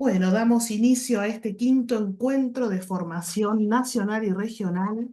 Bueno, damos inicio a este quinto encuentro de formación nacional y regional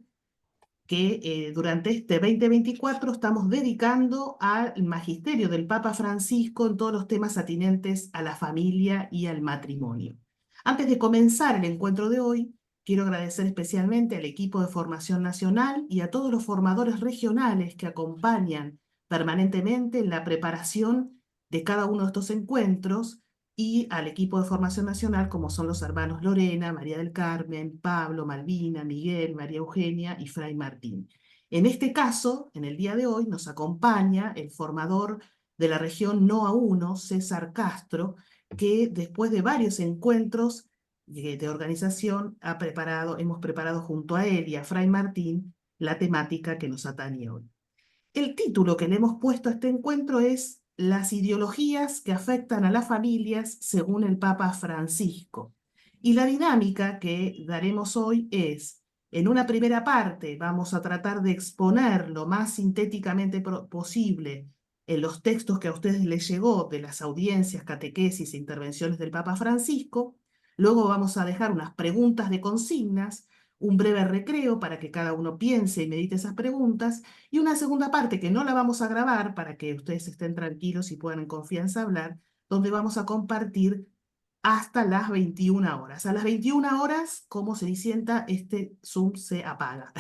que durante este 2024 estamos dedicando al magisterio del Papa Francisco en todos los temas atinentes a la familia y al matrimonio. Antes de comenzar el encuentro de hoy, quiero agradecer especialmente al equipo de formación nacional y a todos los formadores regionales que acompañan permanentemente en la preparación de cada uno de estos encuentros y al equipo de formación nacional, como son los hermanos Lorena, María del Carmen, Pablo, Malvina, Miguel, María Eugenia y Fray Martín. En este caso, en el día de hoy, nos acompaña el formador de la región NOA 1, César Castro, que después de varios encuentros de organización hemos preparado junto a él y a Fray Martín la temática que nos atañe hoy. El título que le hemos puesto a este encuentro es Las ideologías que afectan a las familias según el Papa Francisco. Y la dinámica que daremos hoy es, en una primera parte vamos a tratar de exponer lo más sintéticamente posible en los textos que a ustedes les llegó de las audiencias, catequesis e intervenciones del Papa Francisco. Luego vamos a dejar unas preguntas de consignas, un breve recreo para que cada uno piense y medite esas preguntas, y una segunda parte que no la vamos a grabar para que ustedes estén tranquilos y puedan en confianza hablar, donde vamos a compartir hasta las 21 horas. A las 21 horas, como se disienta, este Zoom se apaga.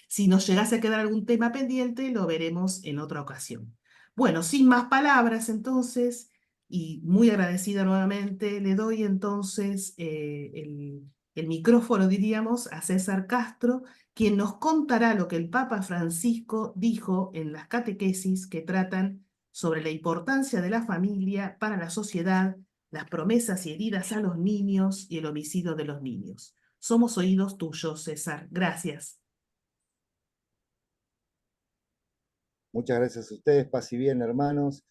Si nos llegase a quedar algún tema pendiente, lo veremos en otra ocasión. Bueno, sin más palabras entonces, y muy agradecida nuevamente, le doy entonces el micrófono, diríamos, a César Castro, quien nos contará lo que el Papa Francisco dijo en las catequesis que tratan sobre la importancia de la familia para la sociedad, las promesas y heridas a los niños y el homicidio de los niños. Somos oídos tuyos, César. Gracias. Muchas gracias a ustedes, paz y bien, hermanos.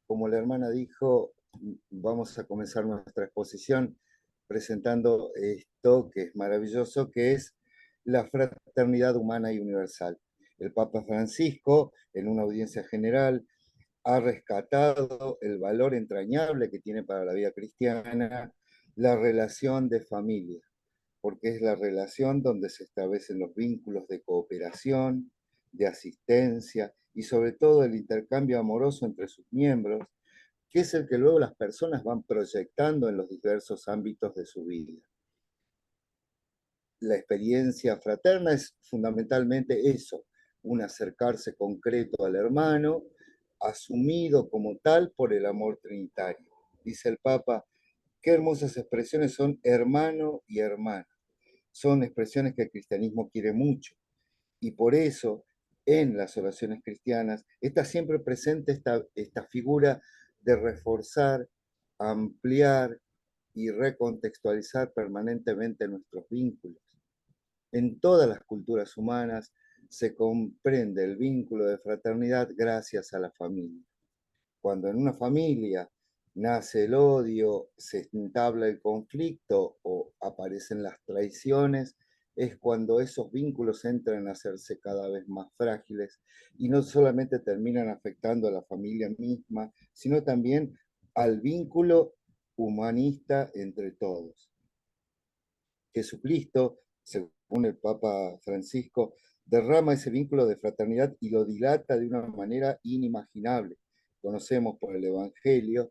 Como la hermana dijo, vamos a comenzar nuestra exposición presentando esto que es maravilloso, que es la fraternidad humana y universal. El Papa Francisco, en una audiencia general, ha rescatado el valor entrañable que tiene para la vida cristiana la relación de familia, porque es la relación donde se establecen los vínculos de cooperación, de asistencia y sobre todo el intercambio amoroso entre sus miembros, que es el que luego las personas van proyectando en los diversos ámbitos de su vida. La experiencia fraterna es fundamentalmente eso, un acercarse concreto al hermano, asumido como tal por el amor trinitario. Dice el Papa, qué hermosas expresiones son hermano y hermana. Son expresiones que el cristianismo quiere mucho. Y por eso, en las oraciones cristianas, está siempre presente esta figura de reforzar, ampliar y recontextualizar permanentemente nuestros vínculos. En todas las culturas humanas se comprende el vínculo de fraternidad gracias a la familia. Cuando en una familia nace el odio, se entabla el conflicto o aparecen las traiciones, es cuando esos vínculos entran a hacerse cada vez más frágiles y no solamente terminan afectando a la familia misma, sino también al vínculo humanista entre todos. Jesucristo, según el Papa Francisco, derrama ese vínculo de fraternidad y lo dilata de una manera inimaginable. Conocemos por el Evangelio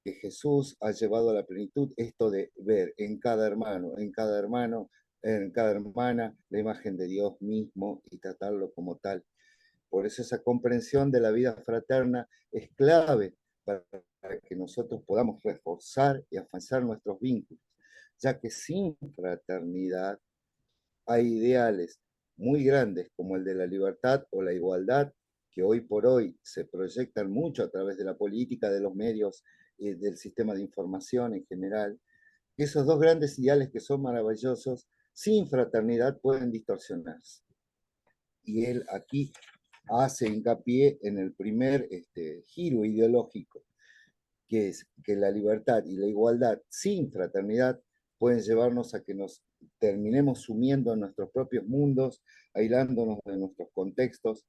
que Jesús ha llevado a la plenitud esto de ver en cada hermano, en cada hermano, en cada hermana, la imagen de Dios mismo y tratarlo como tal. Por eso esa comprensión de la vida fraterna es clave para que nosotros podamos reforzar y afianzar nuestros vínculos, ya que sin fraternidad hay ideales muy grandes como el de la libertad o la igualdad, que hoy por hoy se proyectan mucho a través de la política, de los medios, del sistema de información en general. Esos dos grandes ideales que son maravillosos, sin fraternidad pueden distorsionarse. Y él aquí hace hincapié en el primer giro ideológico, que es que la libertad y la igualdad sin fraternidad pueden llevarnos a que nos terminemos sumiendo en nuestros propios mundos, aislándonos de nuestros contextos,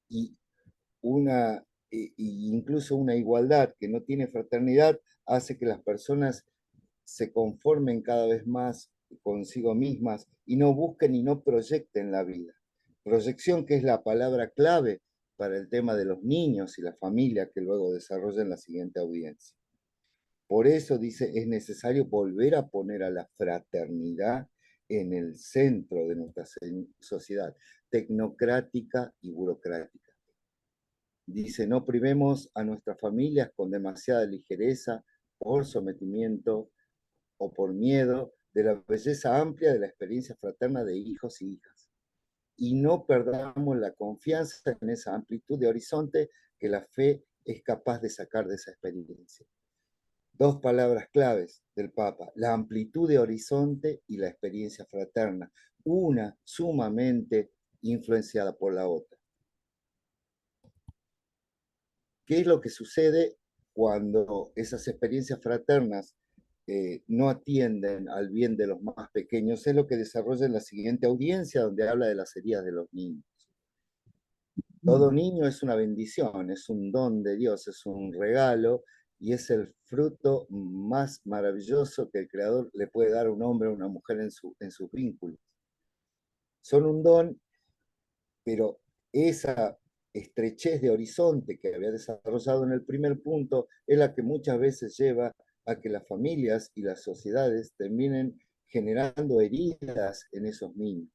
y una incluso una igualdad que no tiene fraternidad hace que las personas se conformen cada vez más consigo mismas y no busquen y no proyecten la vida. Proyección, que es la palabra clave para el tema de los niños y la familia que luego desarrolla en la siguiente audiencia. Por eso dice, es necesario volver a poner a la fraternidad en el centro de nuestra sociedad, tecnocrática y burocrática. Dice, no privemos a nuestras familias con demasiada ligereza, por sometimiento o por miedo, de la belleza amplia de la experiencia fraterna de hijos y hijas. Y no perdamos la confianza en esa amplitud de horizonte que la fe es capaz de sacar de esa experiencia. Dos palabras claves del Papa, la amplitud de horizonte y la experiencia fraterna, una sumamente influenciada por la otra. ¿Qué es lo que sucede cuando esas experiencias fraternas no atienden al bien de los más pequeños? Es lo que desarrolla en la siguiente audiencia, donde habla de las heridas de los niños. Todo niño es una bendición, es un don de Dios, es un regalo y es el fruto más maravilloso que el Creador le puede dar a un hombre o a una mujer en sus vínculos. Son un don, pero esa estrechez de horizonte que había desarrollado en el primer punto es la que muchas veces lleva a que las familias y las sociedades terminen generando heridas en esos niños.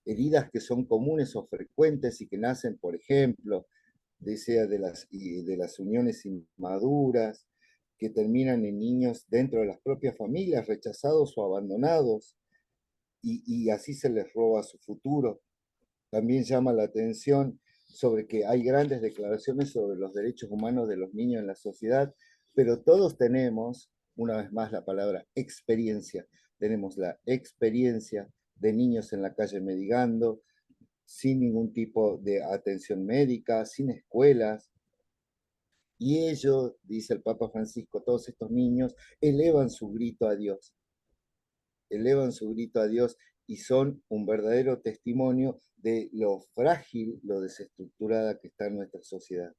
Heridas que son comunes o frecuentes y que nacen, por ejemplo, de las uniones inmaduras, que terminan en niños dentro de las propias familias, rechazados o abandonados, y así se les roba su futuro. También llama la atención sobre que hay grandes declaraciones sobre los derechos humanos de los niños en la sociedad, pero todos tenemos, una vez más, la palabra experiencia. Tenemos la experiencia de niños en la calle mendigando, sin ningún tipo de atención médica, sin escuelas. Y ellos, dice el Papa Francisco, todos estos niños elevan su grito a Dios, elevan su grito a Dios y son un verdadero testimonio de lo frágil, lo desestructurada que está nuestra sociedad.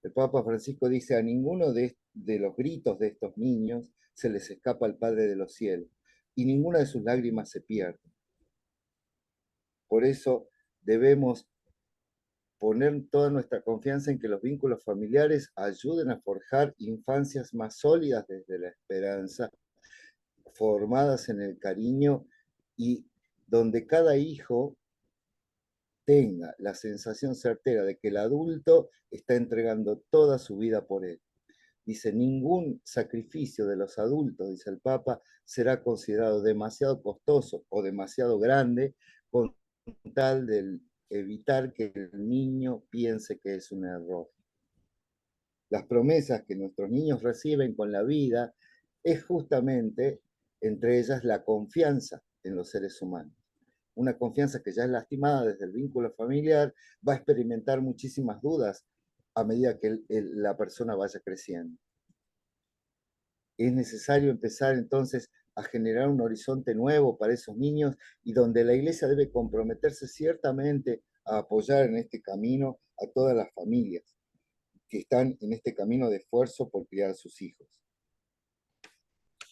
El Papa Francisco dice, a ninguno de los gritos de estos niños se les escapa el Padre de los cielos y ninguna de sus lágrimas se pierde. Por eso debemos poner toda nuestra confianza en que los vínculos familiares ayuden a forjar infancias más sólidas desde la esperanza, formadas en el cariño y donde cada hijo tenga la sensación certera de que el adulto está entregando toda su vida por él. Dice, ningún sacrificio de los adultos, dice el Papa, será considerado demasiado costoso o demasiado grande con tal de evitar que el niño piense que es un error. Las promesas que nuestros niños reciben con la vida es justamente, entre ellas, la confianza en los seres humanos. Una confianza que ya es lastimada desde el vínculo familiar, va a experimentar muchísimas dudas a medida que la persona vaya creciendo. Es necesario empezar entonces a generar un horizonte nuevo para esos niños y donde la Iglesia debe comprometerse ciertamente a apoyar en este camino a todas las familias que están en este camino de esfuerzo por criar a sus hijos.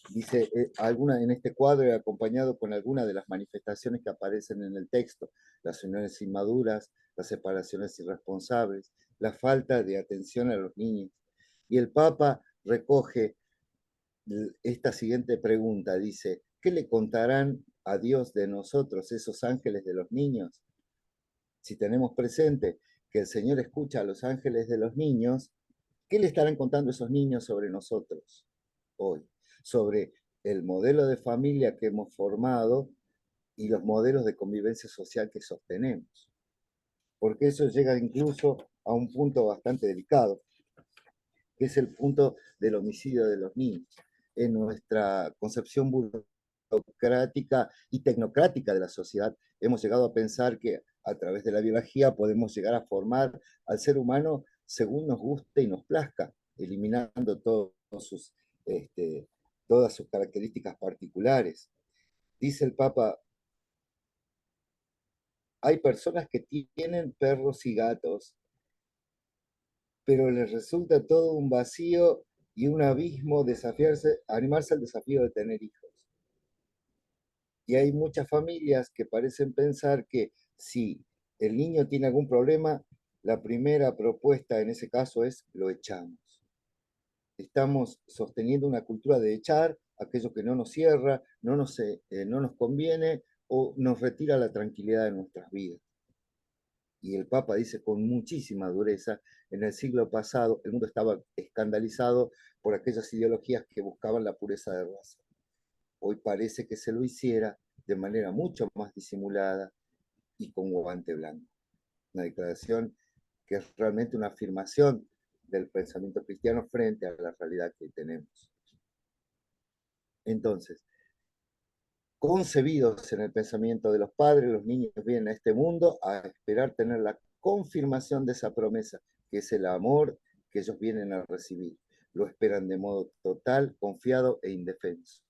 Dice, en este cuadro acompañado con algunas de las manifestaciones que aparecen en el texto, las uniones inmaduras, las separaciones irresponsables, la falta de atención a los niños. Y el Papa recoge esta siguiente pregunta, dice, ¿qué le contarán a Dios de nosotros esos ángeles de los niños? Si tenemos presente que el Señor escucha a los ángeles de los niños, ¿qué le estarán contando esos niños sobre nosotros hoy? Sobre el modelo de familia que hemos formado y los modelos de convivencia social que sostenemos. Porque eso llega incluso a un punto bastante delicado, que es el punto del homicidio de los niños. En nuestra concepción burocrática y tecnocrática de la sociedad, hemos llegado a pensar que a través de la biología podemos llegar a formar al ser humano según nos guste y nos plazca, eliminando todas sus características particulares. Dice el Papa, hay personas que tienen perros y gatos pero les resulta todo un vacío y un abismo animarse al desafío de tener hijos. Y hay muchas familias que parecen pensar que si el niño tiene algún problema, la primera propuesta en ese caso es lo echamos. Estamos sosteniendo una cultura de echar aquello que no nos cierra, no nos conviene o nos retira la tranquilidad de nuestras vidas. Y el Papa dice con muchísima dureza, en el siglo pasado el mundo estaba escandalizado por aquellas ideologías que buscaban la pureza de raza. Hoy parece que se lo hiciera de manera mucho más disimulada y con guante blanco. Una declaración que es realmente una afirmación del pensamiento cristiano frente a la realidad que tenemos. Entonces, concebidos en el pensamiento de los padres, los niños vienen a este mundo a esperar tener la confirmación de esa promesa, que es el amor que ellos vienen a recibir. Lo esperan de modo total, confiado e indefenso.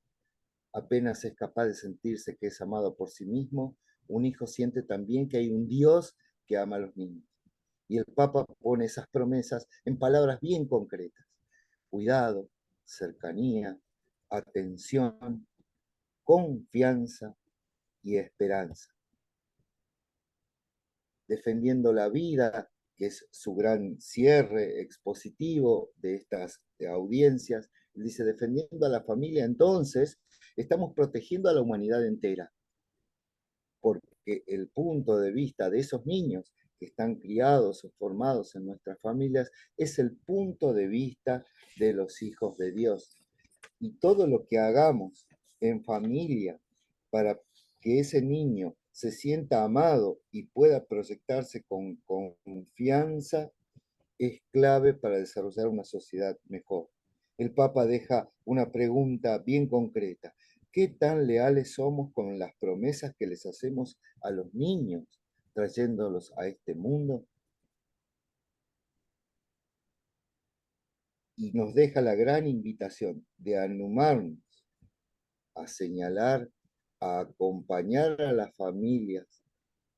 Apenas es capaz de sentirse que es amado por sí mismo, un hijo siente también que hay un Dios que ama a los niños. Y el Papa pone esas promesas en palabras bien concretas. Cuidado, cercanía, atención, confianza y esperanza. Defendiendo la vida, que es su gran cierre expositivo de estas audiencias, él dice, defendiendo a la familia, entonces estamos protegiendo a la humanidad entera, porque el punto de vista de esos niños que están criados o formados en nuestras familias es el punto de vista de los hijos de Dios. Y todo lo que hagamos en familia para que ese niño se sienta amado y pueda proyectarse con confianza es clave para desarrollar una sociedad mejor. El Papa deja una pregunta bien concreta. ¿Qué tan leales somos con las promesas que les hacemos a los niños, trayéndolos a este mundo? Y nos deja la gran invitación de animarnos a señalar, a acompañar a las familias,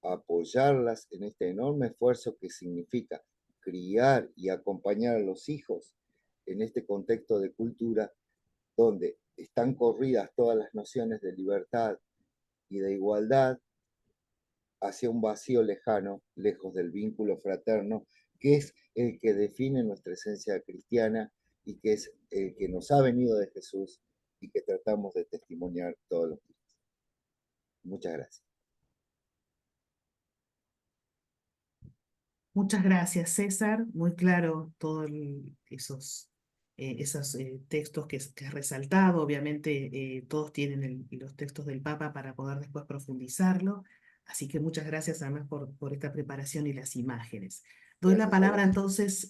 a apoyarlas en este enorme esfuerzo que significa criar y acompañar a los hijos en este contexto de cultura donde están corridas todas las nociones de libertad y de igualdad hacia un vacío lejano, lejos del vínculo fraterno, que es el que define nuestra esencia cristiana y que es el que nos ha venido de Jesús y que tratamos de testimoniar todos los días. Muchas gracias. Muchas gracias, César. Muy claro todos esos textos que has resaltado. Obviamente, todos tienen los textos del Papa para poder después profundizarlo. Así que muchas gracias además por esta preparación y las imágenes. Doy la Gracias a palabra vos. entonces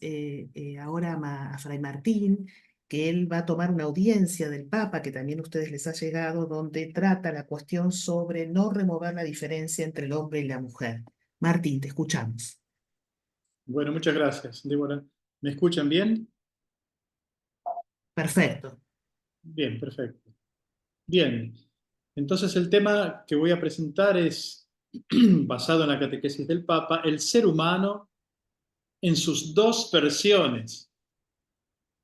ahora a Fray Martín, que él va a tomar una audiencia del Papa, que también a ustedes les ha llegado, donde trata la cuestión sobre no remover la diferencia entre el hombre y la mujer. Martín, te escuchamos. Bueno, muchas gracias, Débora. ¿Me escuchan bien? Perfecto. Bien, perfecto. Bien, entonces el tema que voy a presentar es, basado en la catequesis del Papa, el ser humano en sus dos versiones,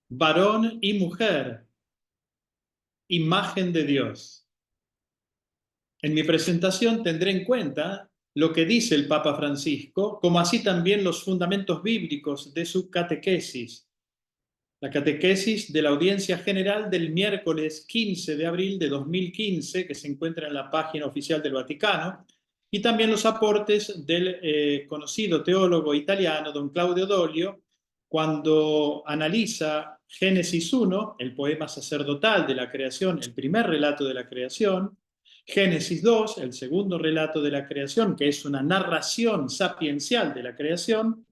varón y mujer, imagen de Dios. En mi presentación tendré en cuenta lo que dice el Papa Francisco, como así también los fundamentos bíblicos de su catequesis. La catequesis de la Audiencia General del miércoles 15 de abril de 2015, que se encuentra en la página oficial del Vaticano, y también los aportes del conocido teólogo italiano don Claudio Doglio, cuando analiza Génesis 1, el poema sacerdotal de la creación, el primer relato de la creación, Génesis 2, el segundo relato de la creación, que es una narración sapiencial de la creación,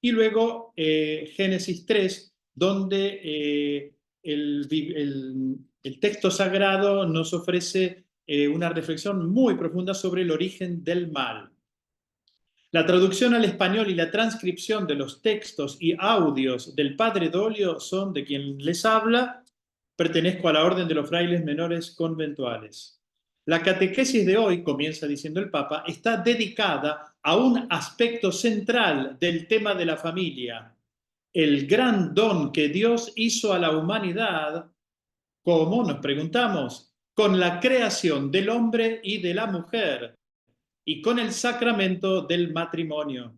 y luego Génesis 3, donde el texto sagrado nos ofrece una reflexión muy profunda sobre el origen del mal. La traducción al español y la transcripción de los textos y audios del Padre Doglio son de quien les habla. Pertenezco a la Orden de los Frailes Menores Conventuales. La catequesis de hoy, comienza diciendo el Papa, está dedicada a un aspecto central del tema de la familia, el gran don que Dios hizo a la humanidad, ¿cómo? Nos preguntamos, con la creación del hombre y de la mujer y con el sacramento del matrimonio.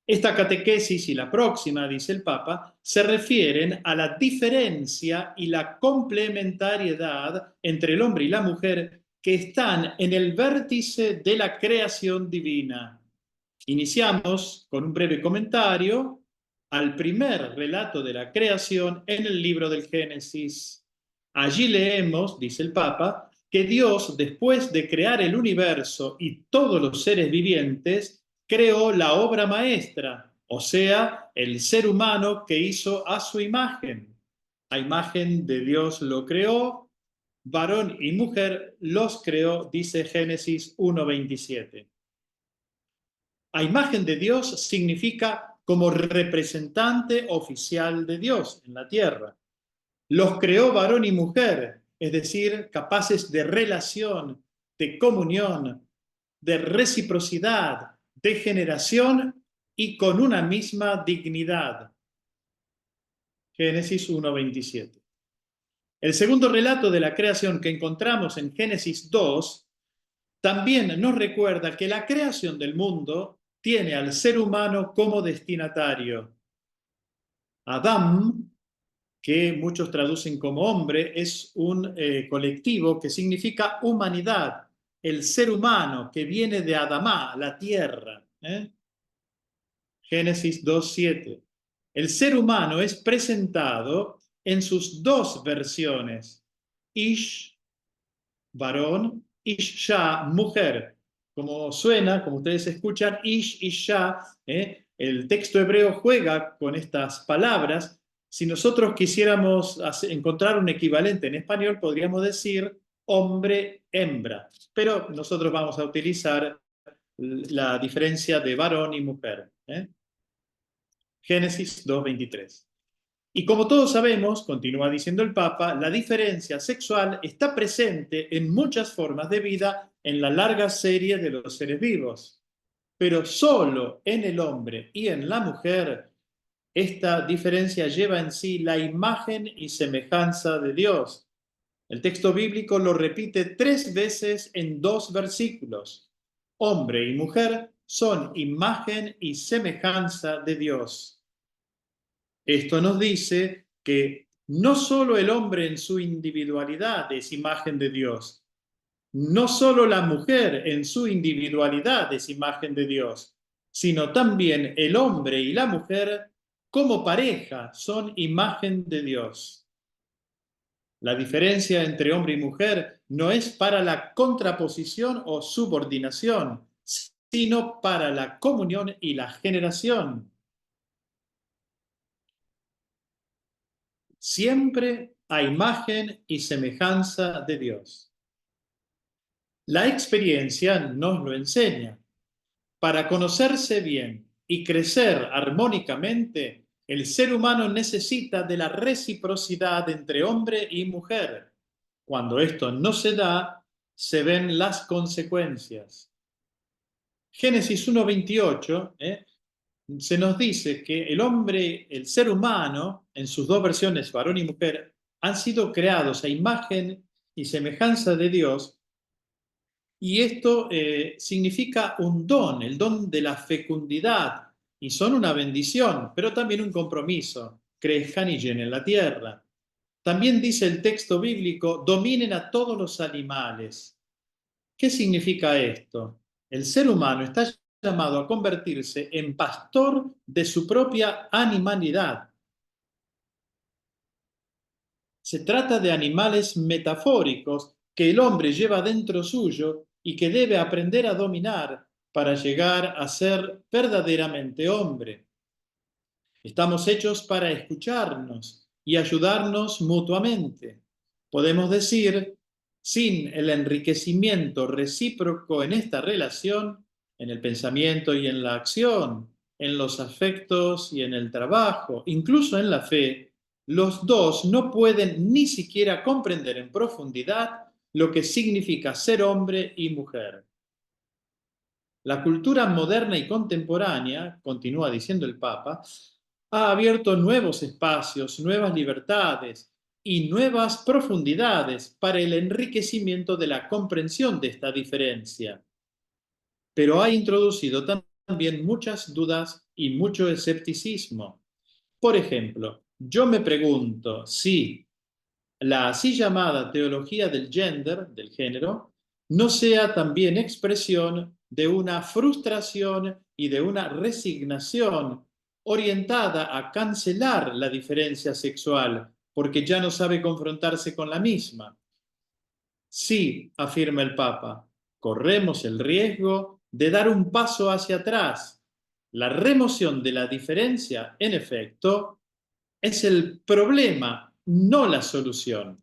Esta catequesis y la próxima, dice el Papa, se refieren a la diferencia y la complementariedad entre el hombre y la mujer que están en el vértice de la creación divina. Iniciamos con un breve comentario al primer relato de la creación en el libro del Génesis. Allí leemos, dice el Papa, que Dios, después de crear el universo y todos los seres vivientes, creó la obra maestra, o sea, el ser humano que hizo a su imagen. A imagen de Dios lo creó, varón y mujer los creó, dice Génesis 1:27. A imagen de Dios significa como representante oficial de Dios en la tierra. Los creó varón y mujer, es decir, capaces de relación, de comunión, de reciprocidad, de generación y con una misma dignidad. Génesis 1:27. El segundo relato de la creación que encontramos en Génesis 2 también nos recuerda que la creación del mundo tiene al ser humano como destinatario. Adam, que muchos traducen como hombre, es un colectivo que significa humanidad, el ser humano que viene de Adamá, la tierra. Génesis 2:7. El ser humano es presentado en sus dos versiones, Ish, varón, Isha, mujer. Como suena, como ustedes escuchan, Ish, Isha, el texto hebreo juega con estas palabras. Si nosotros quisiéramos encontrar un equivalente en español, podríamos decir hombre, hembra. Pero nosotros vamos a utilizar la diferencia de varón y mujer. Génesis 2:23. Y como todos sabemos, continúa diciendo el Papa, la diferencia sexual está presente en muchas formas de vida en la larga serie de los seres vivos. Pero solo en el hombre y en la mujer, esta diferencia lleva en sí la imagen y semejanza de Dios. El texto bíblico lo repite 3 veces en 2 versículos. Hombre y mujer son imagen y semejanza de Dios. Esto nos dice que no solo el hombre en su individualidad es imagen de Dios, no solo la mujer en su individualidad es imagen de Dios, sino también el hombre y la mujer como pareja son imagen de Dios. La diferencia entre hombre y mujer no es para la contraposición o subordinación, sino para la comunión y la generación. Siempre a imagen y semejanza de Dios. La experiencia nos lo enseña. Para conocerse bien y crecer armónicamente, el ser humano necesita de la reciprocidad entre hombre y mujer. Cuando esto no se da, se ven las consecuencias. Génesis 1:28, se nos dice que el hombre, el ser humano, en sus dos versiones, varón y mujer, han sido creados a imagen y semejanza de Dios, y esto significa un don, el don de la fecundidad, y son una bendición, pero también un compromiso, crezcan y llenen la tierra. También dice el texto bíblico, dominen a todos los animales. ¿Qué significa esto? El ser humano está llamado a convertirse en pastor de su propia animalidad. Se trata de animales metafóricos que el hombre lleva dentro suyo y que debe aprender a dominar para llegar a ser verdaderamente hombre. Estamos hechos para escucharnos y ayudarnos mutuamente. Podemos decir, sin el enriquecimiento recíproco en esta relación, en el pensamiento y en la acción, en los afectos y en el trabajo, incluso en la fe, los dos no pueden ni siquiera comprender en profundidad lo que significa ser hombre y mujer. La cultura moderna y contemporánea, continúa diciendo el Papa, ha abierto nuevos espacios, nuevas libertades y nuevas profundidades para el enriquecimiento de la comprensión de esta diferencia. Pero ha introducido también muchas dudas y mucho escepticismo. Por ejemplo, yo me pregunto si la así llamada teología del gender, del género, no sea también expresión de una frustración y de una resignación orientada a cancelar la diferencia sexual, porque ya no sabe confrontarse con la misma. Sí, afirma el Papa, corremos el riesgo de dar un paso hacia atrás. La remoción de la diferencia, en efecto, es el problema, no la solución.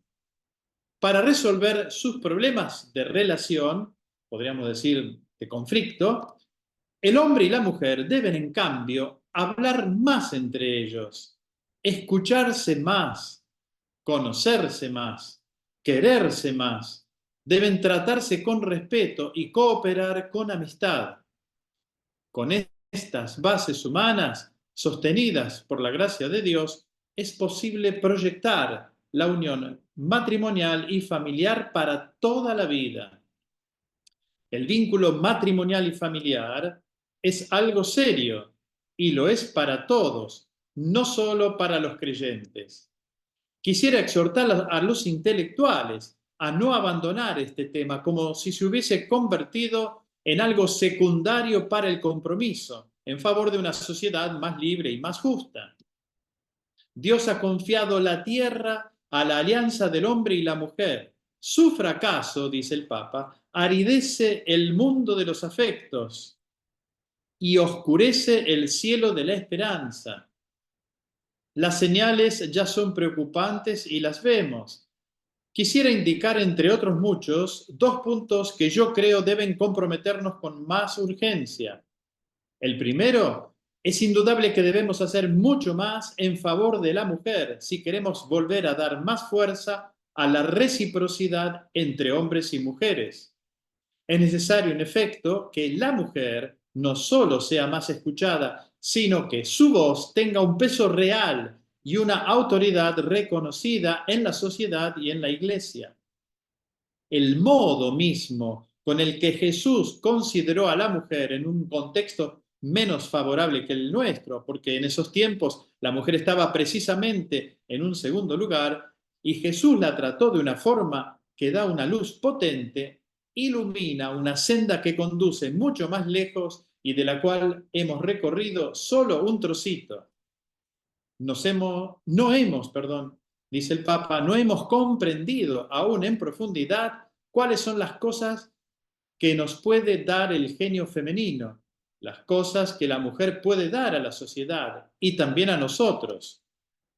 Para resolver sus problemas de relación, podríamos decir de conflicto, el hombre y la mujer deben, en cambio, hablar más entre ellos, escucharse más, conocerse más, quererse más. Deben tratarse con respeto y cooperar con amistad. Con estas bases humanas, sostenidas por la gracia de Dios, es posible proyectar la unión matrimonial y familiar para toda la vida. El vínculo matrimonial y familiar es algo serio y lo es para todos, no solo para los creyentes. Quisiera exhortar a los intelectuales a no abandonar este tema como si se hubiese convertido en algo secundario para el compromiso, en favor de una sociedad más libre y más justa. Dios ha confiado la tierra a la alianza del hombre y la mujer. Su fracaso, dice el Papa, aridece el mundo de los afectos y oscurece el cielo de la esperanza. Las señales ya son preocupantes y las vemos. Quisiera indicar, entre otros muchos, dos puntos que yo creo deben comprometernos con más urgencia. El primero, es indudable que debemos hacer mucho más en favor de la mujer si queremos volver a dar más fuerza a la reciprocidad entre hombres y mujeres. Es necesario, en efecto, que la mujer no solo sea más escuchada, sino que su voz tenga un peso real y una autoridad reconocida en la sociedad y en la Iglesia. El modo mismo con el que Jesús consideró a la mujer en un contexto menos favorable que el nuestro, porque en esos tiempos la mujer estaba precisamente en un segundo lugar, y Jesús la trató de una forma que da una luz potente, ilumina una senda que conduce mucho más lejos y de la cual hemos recorrido solo un trocito. Dice el Papa, no hemos comprendido aún en profundidad cuáles son las cosas que nos puede dar el genio femenino, las cosas que la mujer puede dar a la sociedad y también a nosotros.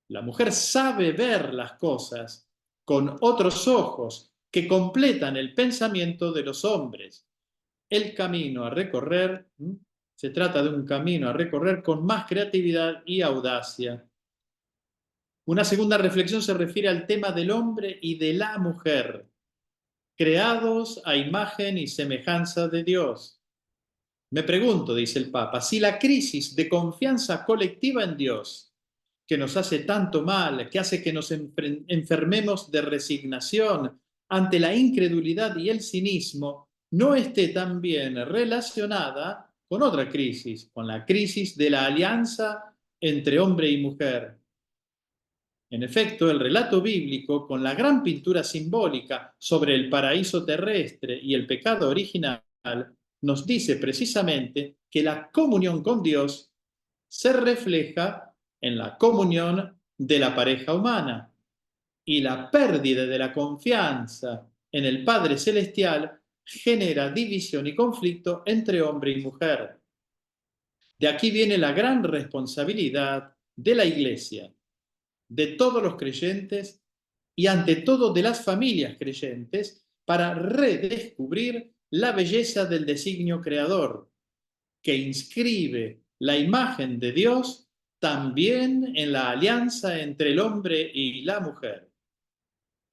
La mujer sabe ver las cosas con otros ojos que completan el pensamiento de los hombres. El camino a recorrer, se trata de un camino a recorrer con más creatividad y audacia. Una segunda reflexión se refiere al tema del hombre y de la mujer, creados a imagen y semejanza de Dios. Me pregunto, dice el Papa, si la crisis de confianza colectiva en Dios, que nos hace tanto mal, que hace que nos enfermemos de resignación ante la incredulidad y el cinismo, no esté también relacionada con otra crisis, con la crisis de la alianza entre hombre y mujer. En efecto, el relato bíblico, con la gran pintura simbólica sobre el paraíso terrestre y el pecado original, nos dice precisamente que la comunión con Dios se refleja en la comunión de la pareja humana y la pérdida de la confianza en el Padre Celestial genera división y conflicto entre hombre y mujer. De aquí viene la gran responsabilidad de la Iglesia, de todos los creyentes y ante todo de las familias creyentes para redescubrir la belleza del designio creador, que inscribe la imagen de Dios también en la alianza entre el hombre y la mujer.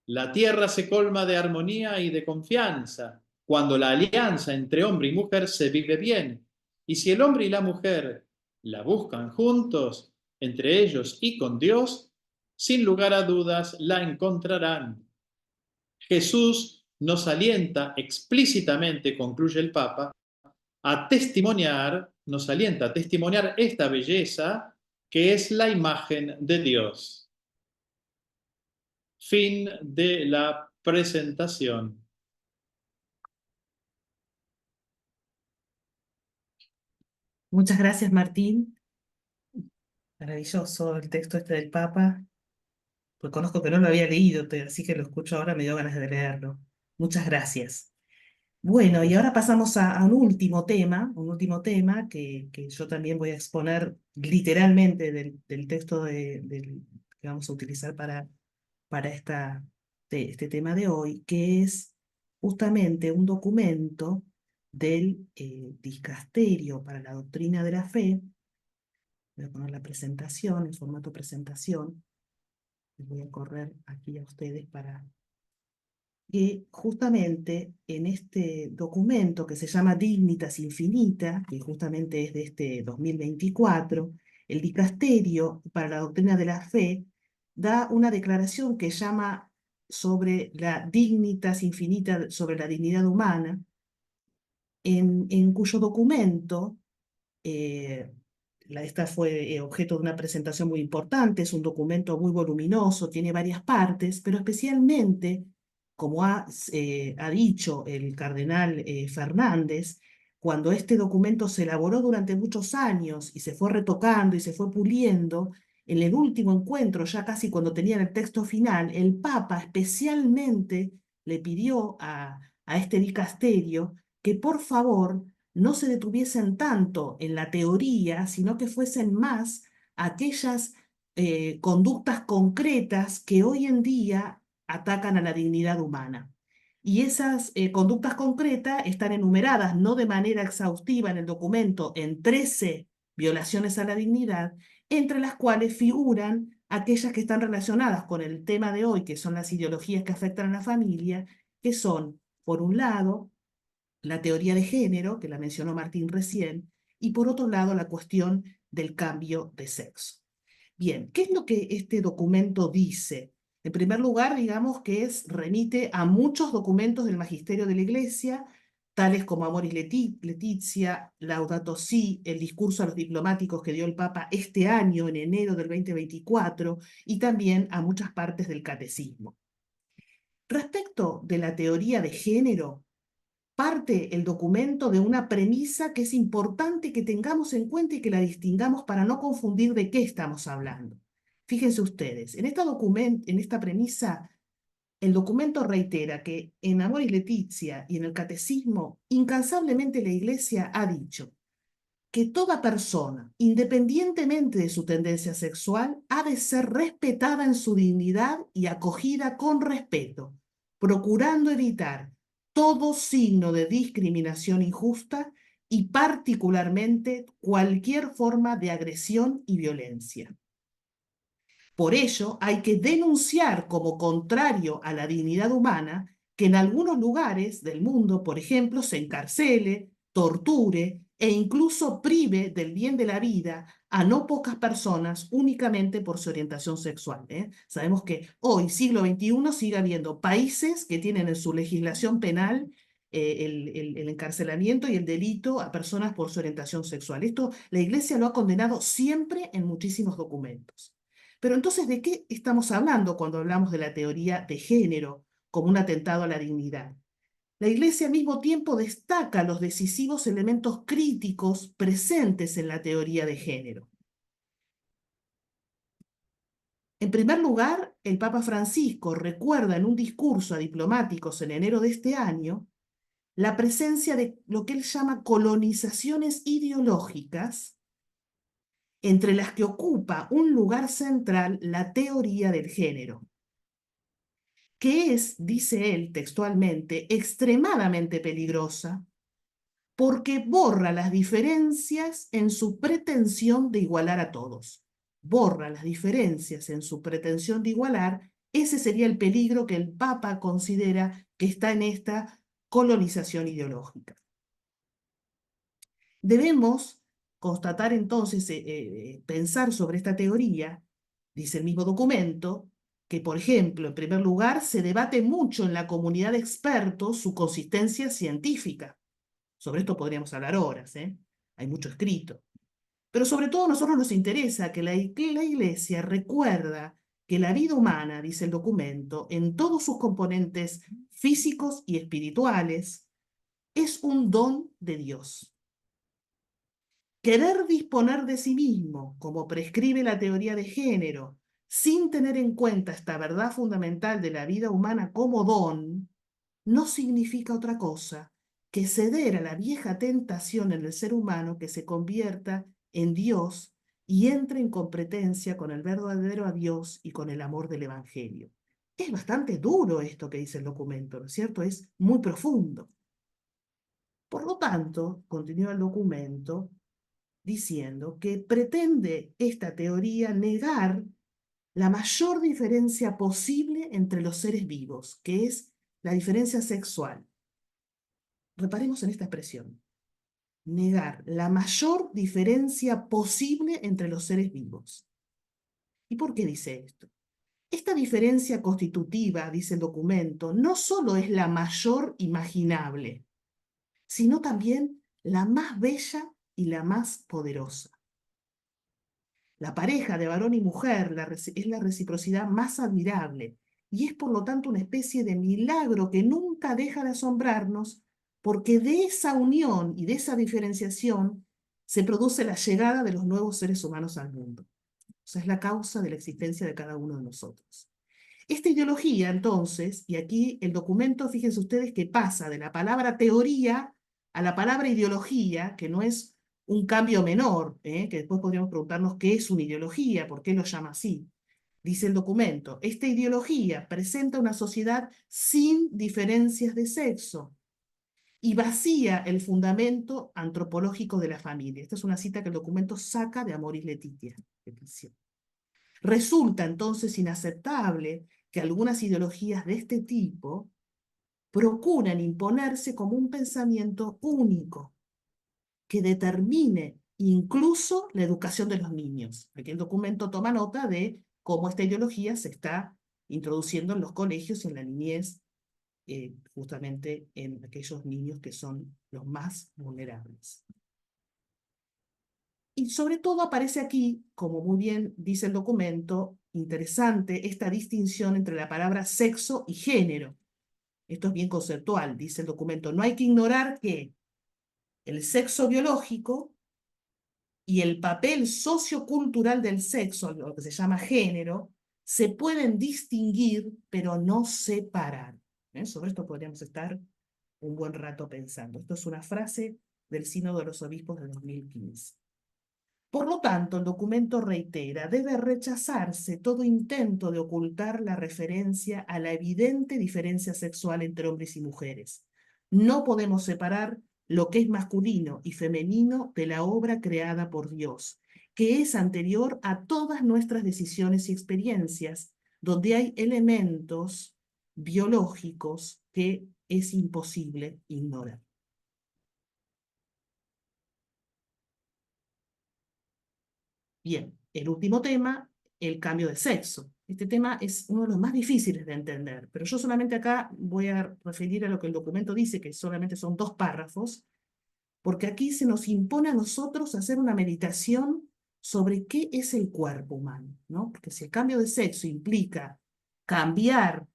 La tierra se colma de armonía y de confianza cuando la alianza entre hombre y mujer se vive bien. Y si el hombre y la mujer la buscan juntos, entre ellos y con Dios, sin lugar a dudas la encontrarán. Jesús nos alienta explícitamente, concluye el Papa, nos alienta a testimoniar esta belleza que es la imagen de Dios. Fin de la presentación. Muchas gracias, Martín. Maravilloso el texto este del Papa. Pues conozco que no lo había leído, así que lo escucho ahora, me dio ganas de leerlo. Muchas gracias. Bueno, y ahora pasamos a un último tema que yo también voy a exponer literalmente del texto que vamos a utilizar para este tema de hoy, que es justamente un documento del Dicasterio para la Doctrina de la Fe. Voy a poner la presentación, el formato presentación. Les voy a correr aquí a ustedes para que justamente en este documento que se llama Dignitas Infinita, que justamente es de este 2024, el Dicasterio para la Doctrina de la Fe da una declaración que llama sobre la Dignitas Infinita, sobre la dignidad humana, en cuyo documento esta fue objeto de una presentación muy importante, es un documento muy voluminoso, tiene varias partes, pero especialmente, como ha dicho el cardenal Fernández, cuando este documento se elaboró durante muchos años y se fue retocando y se fue puliendo, en el último encuentro, ya casi cuando tenían el texto final, el Papa especialmente le pidió a este dicasterio que por favor no se detuviesen tanto en la teoría, sino que fuesen más aquellas conductas concretas que hoy en día atacan a la dignidad humana. Y esas conductas concretas están enumeradas, no de manera exhaustiva en el documento, en 13 violaciones a la dignidad, entre las cuales figuran aquellas que están relacionadas con el tema de hoy, que son las ideologías que afectan a la familia, que son, por un lado, la teoría de género, que la mencionó Martín recién, y por otro lado la cuestión del cambio de sexo. Bien, ¿qué es lo que este documento dice? En primer lugar, digamos que remite a muchos documentos del magisterio de la Iglesia, tales como Amoris Laetitia, Laudato Si, el discurso a los diplomáticos que dio el Papa este año, en enero del 2024, y también a muchas partes del catecismo. Respecto de la teoría de género, parte el documento de una premisa que es importante que tengamos en cuenta y que la distingamos para no confundir de qué estamos hablando. Fíjense ustedes, en esta premisa, el documento reitera que en Amoris Laetitia y en el Catecismo, incansablemente la Iglesia ha dicho que toda persona, independientemente de su tendencia sexual, ha de ser respetada en su dignidad y acogida con respeto, procurando evitar todo signo de discriminación injusta y particularmente cualquier forma de agresión y violencia. Por ello, hay que denunciar como contrario a la dignidad humana que en algunos lugares del mundo, por ejemplo, se encarcele, torture e incluso prive del bien de la vida a no pocas personas únicamente por su orientación sexual. Sabemos que hoy, siglo XXI, sigue habiendo países que tienen en su legislación penal el encarcelamiento y el delito a personas por su orientación sexual. Esto la Iglesia lo ha condenado siempre en muchísimos documentos. Pero entonces, ¿de qué estamos hablando cuando hablamos de la teoría de género como un atentado a la dignidad? La Iglesia al mismo tiempo destaca los decisivos elementos críticos presentes en la teoría de género. En primer lugar, el Papa Francisco recuerda en un discurso a diplomáticos en enero de este año la presencia de lo que él llama colonizaciones ideológicas, entre las que ocupa un lugar central la teoría del género, que es, dice él textualmente, extremadamente peligrosa porque borra las diferencias en su pretensión de igualar a todos. Borra las diferencias en su pretensión de igualar, ese sería el peligro que el Papa considera que está en esta colonización ideológica. Debemos constatar entonces, pensar sobre esta teoría, dice el mismo documento, que, por ejemplo, en primer lugar, se debate mucho en la comunidad de expertos su consistencia científica. Sobre esto podríamos hablar horas, ¿eh? Hay mucho escrito. Pero sobre todo a nosotros nos interesa que la Iglesia recuerda que la vida humana, dice el documento, en todos sus componentes físicos y espirituales, es un don de Dios. Querer disponer de sí mismo, como prescribe la teoría de género, sin tener en cuenta esta verdad fundamental de la vida humana como don, no significa otra cosa que ceder a la vieja tentación en el ser humano que se convierta en Dios y entre en competencia con el verdadero a Dios y con el amor del Evangelio. Es bastante duro esto que dice el documento, ¿no es cierto? Es muy profundo. Por lo tanto, continúa el documento diciendo que pretende esta teoría negar la mayor diferencia posible entre los seres vivos, que es la diferencia sexual. Reparemos en esta expresión. Negar la mayor diferencia posible entre los seres vivos. ¿Y por qué dice esto? Esta diferencia constitutiva, dice el documento, no solo es la mayor imaginable, sino también la más bella y la más poderosa. La pareja de varón y mujer es la reciprocidad más admirable y es por lo tanto una especie de milagro que nunca deja de asombrarnos, porque de esa unión y de esa diferenciación se produce la llegada de los nuevos seres humanos al mundo. O sea, es la causa de la existencia de cada uno de nosotros. Esta ideología, entonces, y aquí el documento, fíjense ustedes que pasa de la palabra teoría a la palabra ideología, que no es un cambio menor, que después podríamos preguntarnos qué es una ideología, por qué lo llama así. Dice el documento, esta ideología presenta una sociedad sin diferencias de sexo y vacía el fundamento antropológico de la familia. Esta es una cita que el documento saca de Amoris Laetitia. Resulta entonces inaceptable que algunas ideologías de este tipo procuran imponerse como un pensamiento único que determine incluso la educación de los niños. Aquí el documento toma nota de cómo esta ideología se está introduciendo en los colegios y en la niñez, justamente en aquellos niños que son los más vulnerables. Y sobre todo aparece aquí, como muy bien dice el documento, interesante esta distinción entre la palabra sexo y género. Esto es bien conceptual, dice el documento. No hay que ignorar que el sexo biológico y el papel sociocultural del sexo, lo que se llama género, se pueden distinguir, pero no separar. Sobre esto podríamos estar un buen rato pensando. Esto es una frase del Sínodo de los Obispos de 2015. Por lo tanto, el documento reitera, debe rechazarse todo intento de ocultar la referencia a la evidente diferencia sexual entre hombres y mujeres. No podemos separar lo que es masculino y femenino de la obra creada por Dios, que es anterior a todas nuestras decisiones y experiencias, donde hay elementos biológicos que es imposible ignorar. Bien, el último tema, el cambio de sexo. Este tema es uno de los más difíciles de entender, pero yo solamente acá voy a referir a lo que el documento dice, que solamente son 2 párrafos, porque aquí se nos impone a nosotros hacer una meditación sobre qué es el cuerpo humano, ¿no? Porque si el cambio de sexo implica cambiar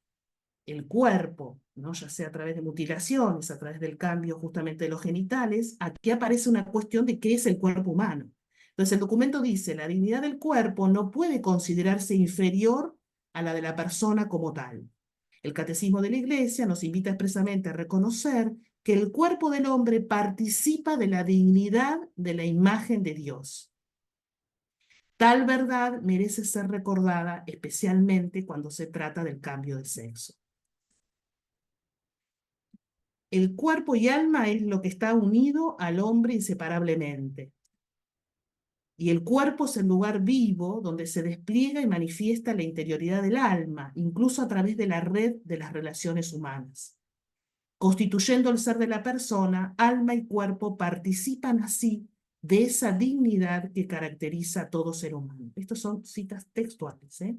el cuerpo, ¿no? Ya sea a través de mutilaciones, a través del cambio justamente de los genitales, aquí aparece una cuestión de qué es el cuerpo humano. Entonces el documento dice, la dignidad del cuerpo no puede considerarse inferior a la de la persona como tal. El Catecismo de la Iglesia nos invita expresamente a reconocer que el cuerpo del hombre participa de la dignidad de la imagen de Dios. Tal verdad merece ser recordada especialmente cuando se trata del cambio de sexo. El cuerpo y alma es lo que está unido al hombre inseparablemente. Y el cuerpo es el lugar vivo donde se despliega y manifiesta la interioridad del alma, incluso a través de la red de las relaciones humanas. Constituyendo el ser de la persona, alma y cuerpo participan así de esa dignidad que caracteriza a todo ser humano. Estas son citas textuales, ¿eh?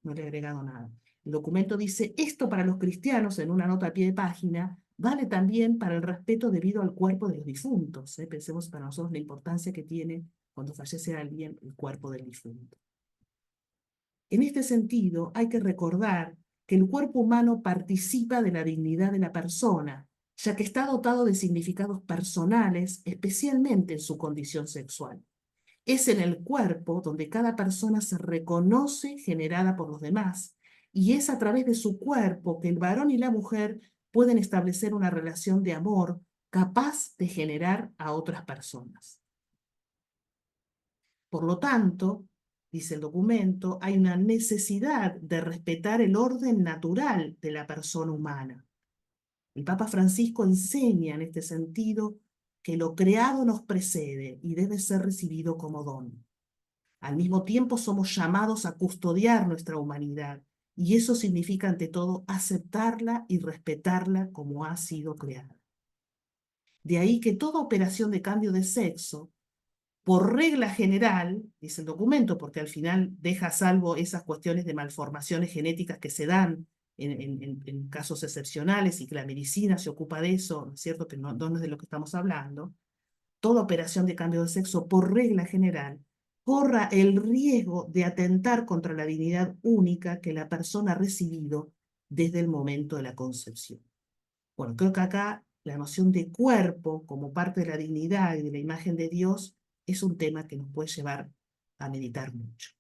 No le he agregado nada. El documento dice, esto para los cristianos, en una nota a pie de página, vale también para el respeto debido al cuerpo de los difuntos. Pensemos para nosotros la importancia que tiene cuando fallece alguien el cuerpo del difunto. En este sentido, hay que recordar que el cuerpo humano participa de la dignidad de la persona, ya que está dotado de significados personales, especialmente en su condición sexual. Es en el cuerpo donde cada persona se reconoce generada por los demás, y es a través de su cuerpo que el varón y la mujer pueden establecer una relación de amor capaz de generar a otras personas. Por lo tanto, dice el documento, hay una necesidad de respetar el orden natural de la persona humana. El Papa Francisco enseña en este sentido que lo creado nos precede y debe ser recibido como don. Al mismo tiempo somos llamados a custodiar nuestra humanidad, y eso significa ante todo aceptarla y respetarla como ha sido creada. De ahí que toda operación de cambio de sexo, por regla general, dice el documento, porque al final deja a salvo esas cuestiones de malformaciones genéticas que se dan en casos excepcionales y que la medicina se ocupa de eso, ¿no es cierto? Que no es de lo que estamos hablando. Toda operación de cambio de sexo, por regla general, corra el riesgo de atentar contra la dignidad única que la persona ha recibido desde el momento de la concepción. Bueno, creo que acá la noción de cuerpo como parte de la dignidad y de la imagen de Dios es un tema que nos puede llevar a meditar mucho.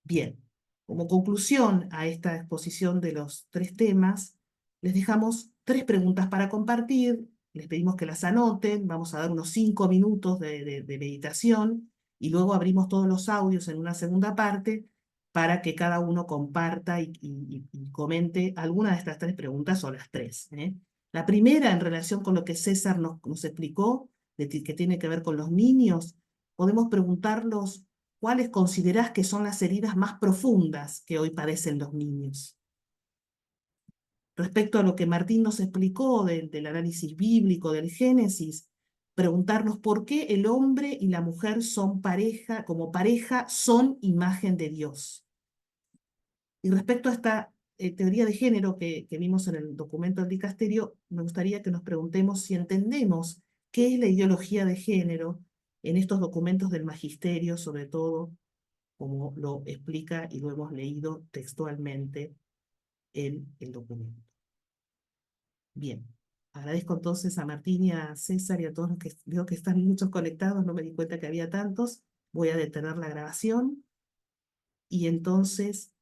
Bien, como conclusión a esta exposición de los tres temas, les dejamos tres preguntas para compartir. Les pedimos que las anoten, vamos a dar unos 5 minutos de meditación y luego abrimos todos los audios en una segunda parte para que cada uno comparta y comente alguna de estas tres preguntas o las tres, ¿eh? La primera, en relación con lo que César nos explicó, que tiene que ver con los niños, podemos preguntarlos cuáles considerás que son las heridas más profundas que hoy padecen los niños. Respecto a lo que Martín nos explicó del análisis bíblico del Génesis, preguntarnos por qué el hombre y la mujer son pareja, como pareja, son imagen de Dios. Y respecto a esta teoría de género que vimos en el documento del dicasterio, me gustaría que nos preguntemos si entendemos qué es la ideología de género en estos documentos del magisterio, sobre todo, como lo explica y lo hemos leído textualmente en el documento. Bien, agradezco entonces a Martín y a César y a todos los que veo que están muchos conectados, no me di cuenta que había tantos. Voy a detener la grabación y entonces